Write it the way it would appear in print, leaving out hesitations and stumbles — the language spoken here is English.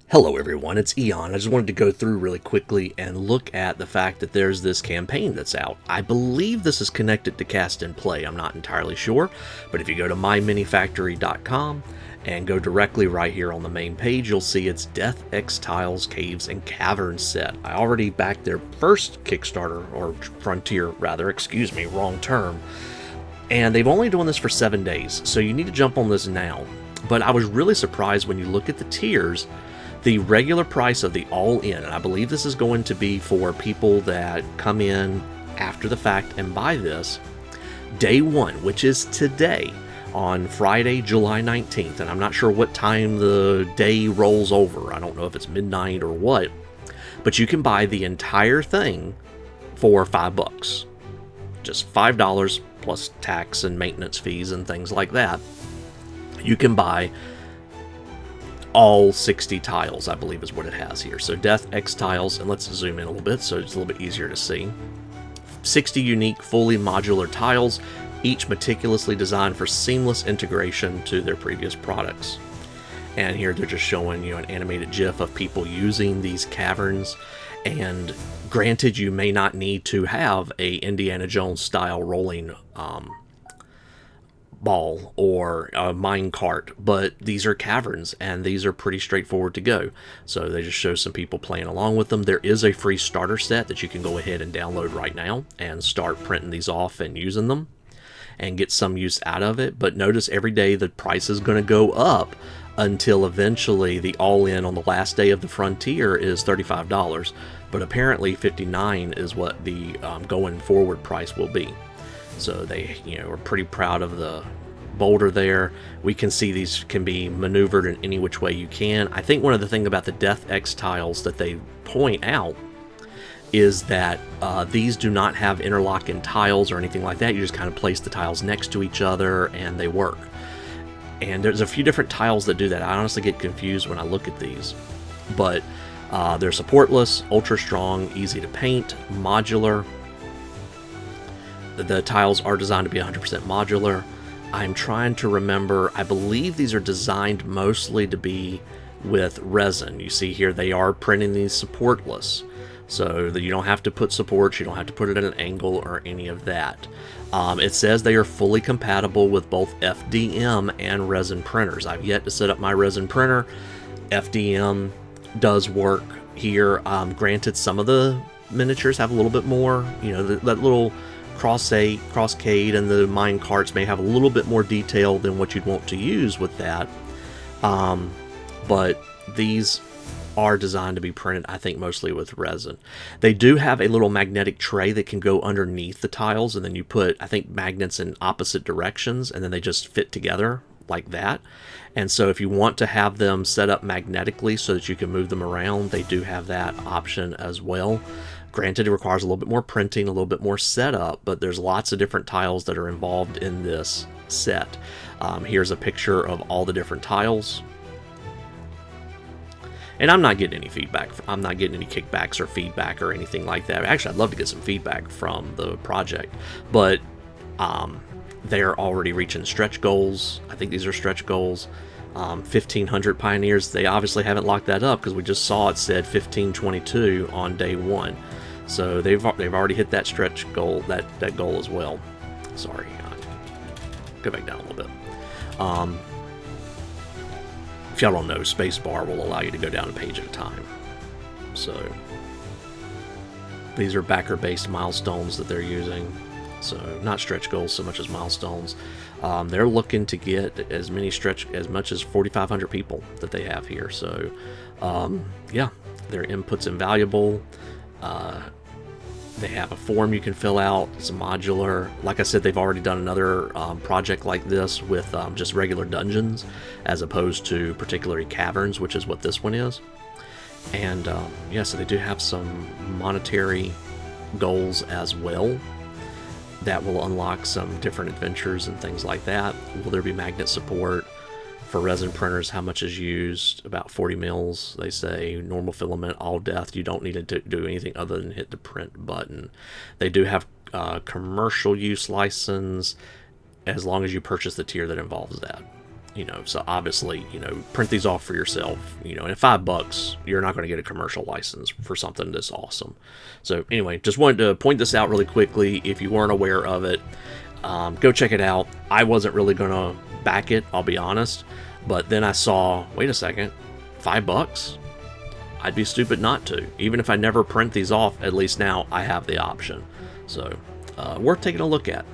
Hello everyone, it's Eon. I just wanted to go through really quickly and look at the fact that there's this campaign that's out. I believe this is connected to Cast and Play, I'm not entirely sure, but if you go to MyMiniFactory.com and go directly right here on the main page, you'll see it's Death, X Tiles, Caves, and Caverns set. I already backed their first Kickstarter, or FronTIER rather, excuse me, wrong term, and they've only doing this for 7 days, so you need to jump on this now. But I was really surprised when you look at the tiers. The regular price of the all-in, and I believe this is going to be for people that come in after the fact and buy this, day one, which is today, on Friday, July 19th, and I'm not sure what time the day rolls over. I don't know if it's midnight or what, but you can buy the entire thing for $5. Just $5 plus tax and maintenance fees and things like that. You can buy all 60 tiles, I believe is what it has here. So Death, X tiles, and let's zoom in a little bit so it's a little bit easier to see. 60 unique, fully modular tiles, each meticulously designed for seamless integration to their previous products. And here they're just showing you an animated GIF of people using these caverns. And granted, you may not need to have a Indiana Jones style rolling ball or a mine cart, but these are caverns and these are pretty straightforward to go. So they just show some people playing along with them. There is a free starter set that you can go ahead and download right now and start printing these off and using them and get some use out of it. But notice every day the price is going to go up until eventually the all-in on the last day of the FronTIER is $35, but apparently $59 is what the going forward price will be. So they, are pretty proud of the boulder there. We can see these can be maneuvered in any which way you can. I think one of the things about the Death X tiles that they point out is that these do not have interlocking tiles or anything like that. You just kind of place the tiles next to each other and they work. And there's a few different tiles that do that. I honestly get confused when I look at these. But they're supportless, ultra strong, easy to paint, modular. The tiles are designed to be 100% modular. I'm trying to remember, I believe these are designed mostly to be with resin. You see here they are printing these supportless, so that you don't have to put supports, you don't have to put it at an angle or any of that. It says they are fully compatible with both FDM and resin printers. I've yet to set up my resin printer. FDM does work here. Granted, some of the miniatures have a little bit more, that little crosscade and the mine carts may have a little bit more detail than what you'd want to use with that, but these are designed to be printed, I think, mostly with resin. They do have a little magnetic tray that can go underneath the tiles, and then you put, I think, magnets in opposite directions, and then they just fit together like that. And so if you want to have them set up magnetically so that you can move them around, they do have that option as well. Granted, it requires a little bit more printing, a little bit more setup, but there's lots of different tiles that are involved in this set. Here's a picture of all the different tiles. And I'm not getting any feedback. I'm not getting any kickbacks or feedback or anything like that. Actually, I'd love to get some feedback from the project, but they're already reaching stretch goals. I think these are stretch goals. 1,500 pioneers. They obviously haven't locked that up because we just saw it said 1,522 on day one. So they've already hit that stretch goal, that goal as well. Sorry, go back down a little bit. If y'all don't know, spacebar will allow you to go down a page at a time. So these are backer-based milestones that they're using. So not stretch goals so much as milestones. They're looking to get as much as 4,500 people that they have here. So yeah, their input's invaluable. They have a form you can fill out. It's modular. Like I said, they've already done another project like this with just regular dungeons as opposed to particularly caverns, which is what this one is. And yeah, so they do have some monetary goals as well that will unlock some different adventures and things like that. Will there be magnet support? For resin printers, how much is used? About 40 mils, they say. Normal filament, all death. You don't need to do anything other than hit the print button. They do have commercial use license as long as you purchase the tier that involves that. You know, so obviously, you know, print these off for yourself. You know, and at $5, you're not going to get a commercial license for something this awesome. So anyway, just wanted to point this out really quickly. If you weren't aware of it, go check it out. I wasn't really going to back it, I'll be honest. But then I saw, wait a second, $5? I'd be stupid not to. Even if I never print these off, at least now I have the option. So, worth taking a look at.